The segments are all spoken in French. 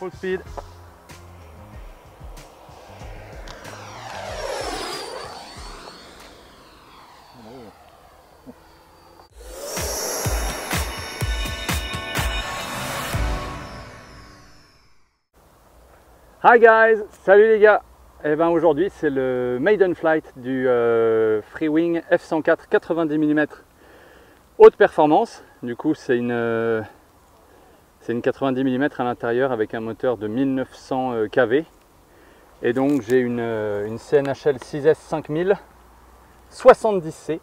full speed. Hi guys, salut les gars. Et ben aujourd'hui c'est le maiden flight du Freewing F104 90 mm haute performance. Du coup c'est une 90 mm à l'intérieur avec un moteur de 1900 kV. Et donc j'ai une CNHL 6S 5000 70C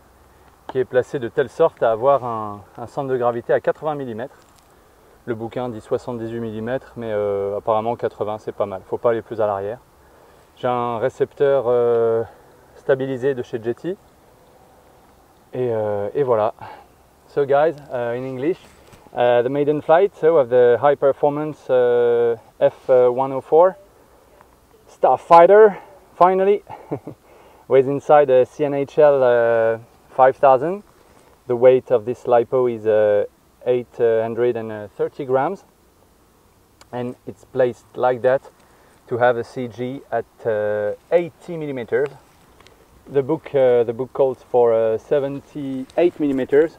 qui est placée de telle sorte à avoir un centre de gravité à 80 mm. Le bouquin dit 78 mm, mais apparemment 80 c'est pas mal, faut pas aller plus à l'arrière. J'ai un récepteur stabilisé de chez Jetty. Et voilà. So guys, in English, the maiden flight of the high performance F104 Starfighter, finally, with inside a CNHL 5000. The weight of this LiPo is 830 grams, and it's placed like that to have a CG at 80 millimeters. The book calls for 78 millimeters,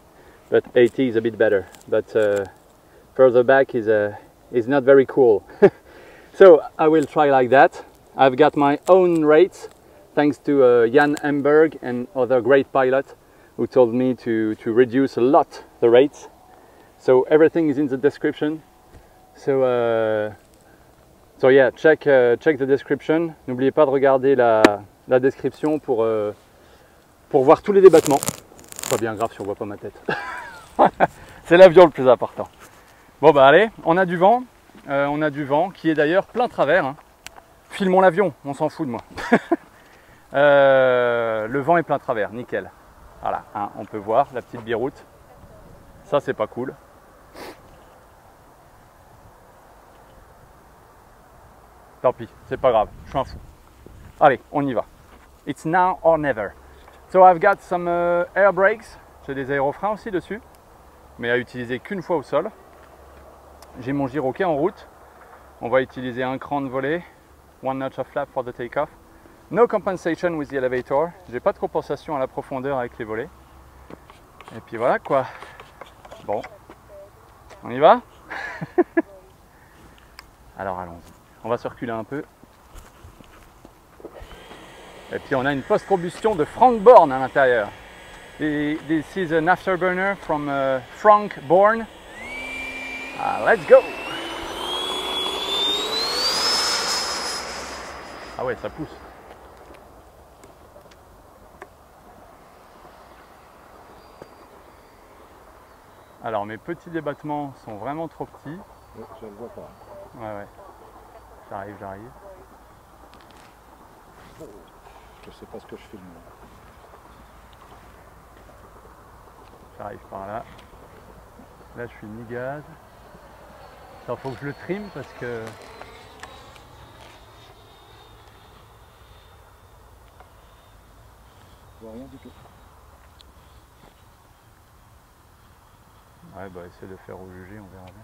but 80 is a bit better. But further back is not very cool. So I will try like that. I've got my own rates, thanks to Jan Emberg and other great pilots who told me to reduce a lot the rates. So everything is in the description. So yeah, check the description. N'oubliez pas de regarder la description pour voir tous les débattements. C'est pas bien grave si on voit pas ma tête. C'est l'avion le plus important. Bon bah allez, on a du vent qui est d'ailleurs plein travers. Hein. Filmons l'avion, on s'en fout de moi. Le vent est plein travers, nickel. Voilà, hein, on peut voir la petite biroute. Ça c'est pas cool. Tant pis, c'est pas grave, je suis un fou. Allez, on y va. It's now or never. So I've got some air brakes. J'ai des aérofreins aussi dessus, mais à utiliser qu'une fois au sol. J'ai mon gyro qui est en route. On va utiliser un cran de volée, one notch of flap for the takeoff. No compensation with the elevator. J'ai pas de compensation à la profondeur avec les volets. Et puis voilà quoi. Bon, on y va. Alors allons-y. On va se reculer un peu. Et puis on a une post-combustion de Frank Born à l'intérieur. This is an afterburner from Frank Born. Let's go! Ah ouais, ça pousse. Alors mes petits débattements sont vraiment trop petits. Je ne le vois pas. Ouais. J'arrive. Oh, je sais pas ce que je filme. J'arrive par là. Là je suis mi-gaz. Il faut que je le trime parce que... Je vois rien du tout. Ouais bah essaie de faire au jugé, on verra bien.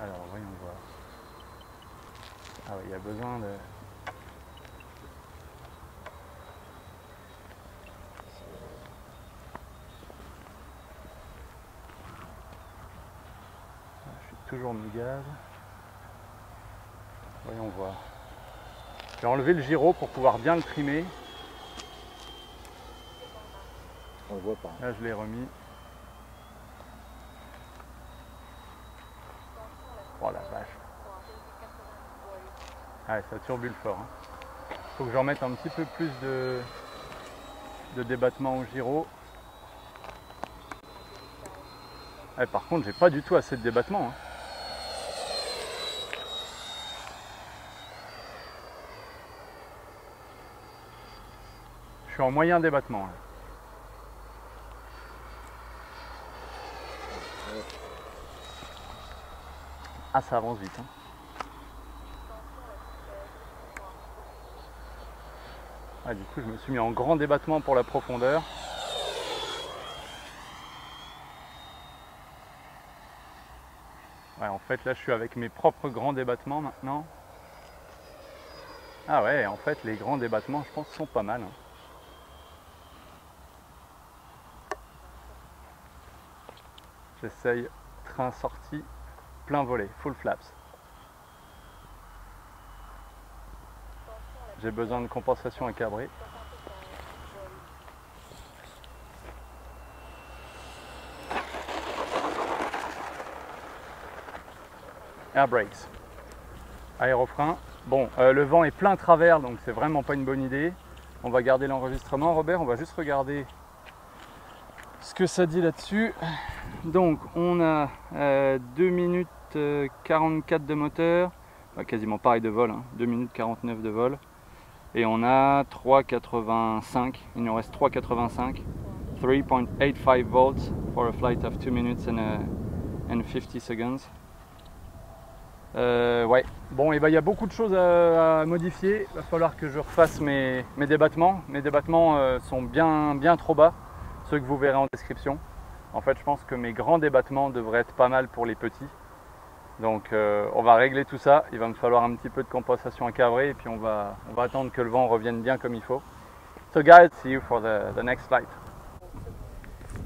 Alors voyons voir. Ah oui, il y a besoin de... Je suis toujours mi-gaz. Voyons voir. J'ai enlevé le gyro pour pouvoir bien le trimer. On le voit pas. Là je l'ai remis. Oh la vache. Ah, ça turbule fort. Hein. Faut que j'en mette un petit peu plus de débattement au gyro. Ah, par contre, j'ai pas du tout assez de débattement. Hein. Je suis en moyen débattement. Là. Ah, ça avance vite. Hein. Ah, du coup, je me suis mis en grand débattement pour la profondeur. fait, là, je suis avec mes propres grands débattements maintenant. Ah ouais, en fait, les grands débattements, je pense, sont pas mal. Hein. J'essaye train sorti, plein volet, full flaps. J'ai besoin de compensation à cabrer. Air brakes. Aérofrein. Bon, le vent est plein travers, donc c'est vraiment pas une bonne idée. On va garder l'enregistrement. Robert, on va juste regarder ce que ça dit là-dessus. Donc, on a 2 minutes 44 de moteur. Bah, quasiment pareil de vol, hein, 2 minutes 49 de vol. Et on a 3,85. Il nous reste 3,85. 3.85 volts for a flight of 2 minutes and 50 seconds. Ouais, bon, et ben, il y a beaucoup de choses à modifier. Il va falloir que je refasse mes débattements. Mes débattements sont bien trop bas, ceux que vous verrez en description. En fait, je pense que mes grands débattements devraient être pas mal pour les petits. Donc, on va régler tout ça. Il va me falloir un petit peu de compensation à cabrer et puis on va attendre que le vent revienne bien comme il faut. So guys, see you for the next flight.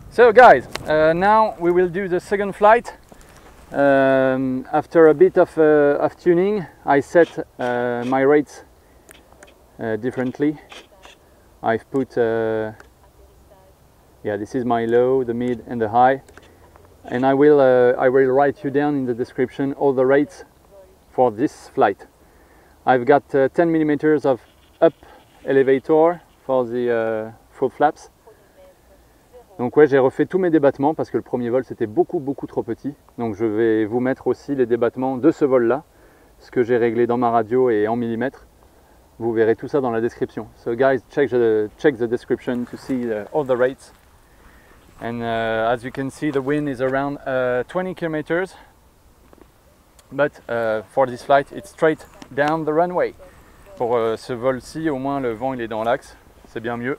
So guys, now we will do the second flight. After a bit of tuning, I set my rates differently. I've put, yeah, this is my low, the mid and the high. And I will write you down in the description all the rates for this flight. I've got 10 millimeters of up elevator for the full flaps. Donc ouais, j'ai refait tous mes débattements parce que le premier vol c'était beaucoup trop petit. Donc je vais vous mettre aussi les débattements de ce vol là, ce que j'ai réglé dans ma radio et en millimètres. Vous verrez tout ça dans la description. So guys, check the description to see all the rates. And as you can see, the wind is around 20 kilometers. But for this flight, it's straight down the runway. Pour ce vol-ci, au moins le vent il est dans l'axe. C'est bien mieux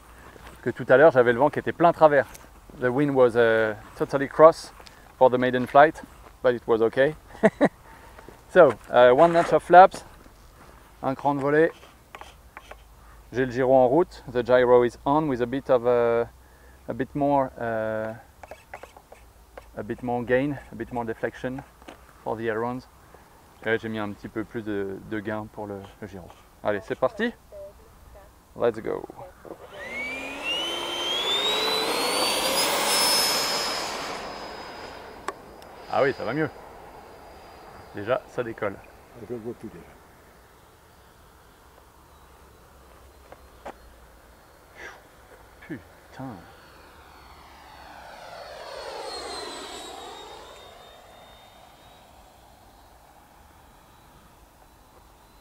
que tout à l'heure. J'avais le vent qui était plein travers. The wind was totally cross for the maiden flight, but it was okay. So, one notch of flaps, un cran de volet. J'ai le gyro en route. The gyro is on with a bit more gain, a bit more deflection for the ailerons. J'ai mis un petit peu plus de gain pour le gyro. Allez, c'est parti. Let's go. Ah oui, ça va mieux. Déjà, ça décolle. Je le vois plus déjà. Putain.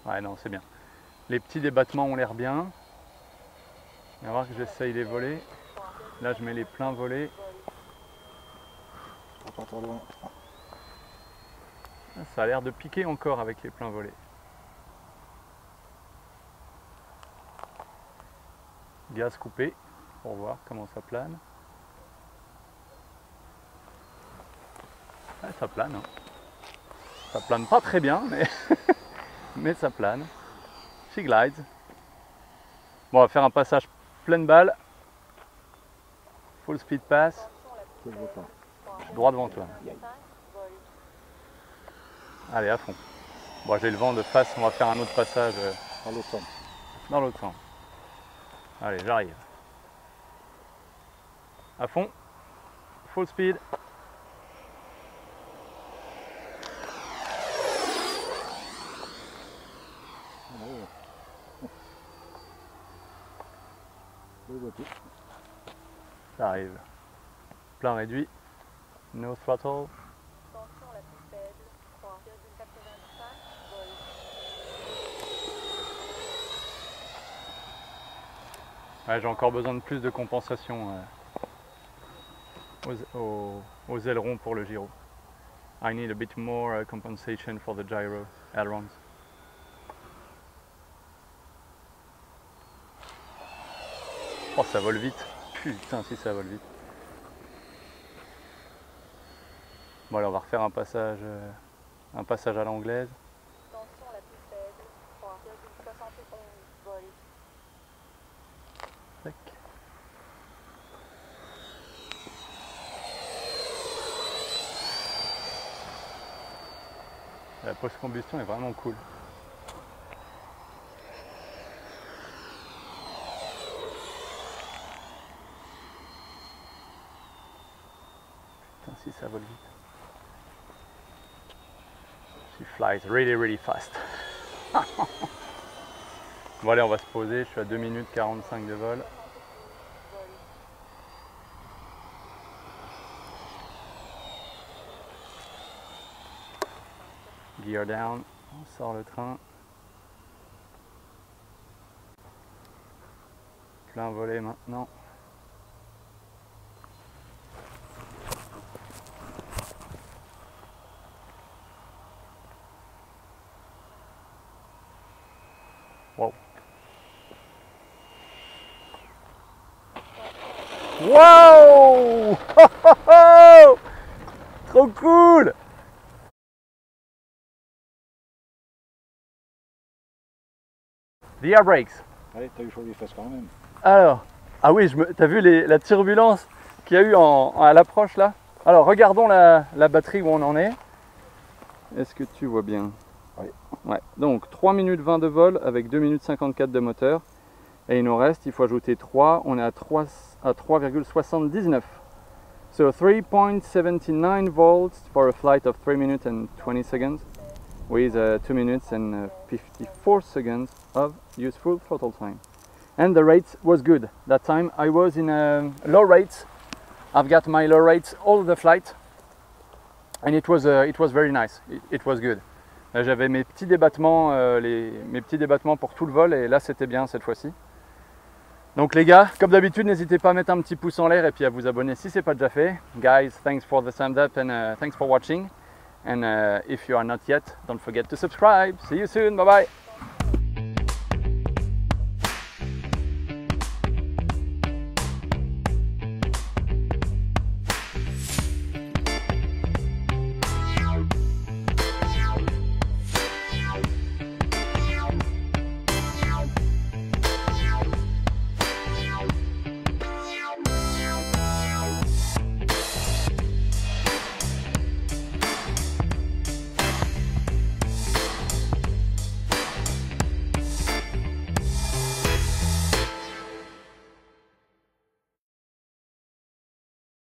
Ouais, non, c'est bien. Les petits débattements ont l'air bien. On va voir que j'essaye les volets. Là, je mets les pleins volets. Pas trop loin. Ça a l'air de piquer encore avec les pleins volets. Gaz coupé pour voir comment ça plane. Ouais, ça plane. Hein. Ça plane pas très bien, mais ça plane. She glides. Bon, on va faire un passage pleine balle. Full speed pass. Je le vois pas. Je suis droit devant toi. Allez, à fond. Bon, j'ai le vent de face, on va faire un autre passage Dans l'autre sens. dans l'autre sens. Allez, j'arrive. À fond. Full speed. Je le vois plus. Ça arrive. Plein réduit. No throttle. Ouais, j'ai encore besoin de plus de compensation aux ailerons pour le gyro. I need a bit more compensation for the gyro ailerons. Oh, ça vole vite. Putain, si ça vole vite. Bon, alors on va refaire un passage Un passage à l'anglaise. Tension la plus faible, 3,71 volts. Tac. La post-combustion est vraiment cool. Putain, si ça vole vite. She flies really fast. Bon allez, on va se poser, je suis à 2 minutes 45 de vol. Gear down, on sort le train. Plein volet maintenant. Wow. Wow! Trop cool! The air brakes. Allez, t'as eu chaud les fesses quand même. Alors, ah oui, t'as vu la turbulence qu'il y a eu à l'approche là? Alors, regardons la batterie où on en est. Est-ce que tu vois bien? Oui. Ouais, donc 3 minutes 20 de vol avec 2 minutes 54 de moteur. Et il nous reste, il faut ajouter 3, on est à 3,79. So 3.79 volts for a flight of 3 minutes and 20 seconds with 2 minutes and 54 seconds of useful throttle time. And the rate was good. That time I was in low rates. I've got my low rates all the flight. And it was very nice. It was good. J'avais mes petits débattements, mes petits débattements pour tout le vol et là c'était bien cette fois-ci. Donc les gars, comme d'habitude, n'hésitez pas à mettre un petit pouce en l'air et puis à vous abonner si ce n'est pas déjà fait. Guys, thanks for the thumbs up and thanks for watching. And if you are not yet, don't forget to subscribe. See you soon, bye bye.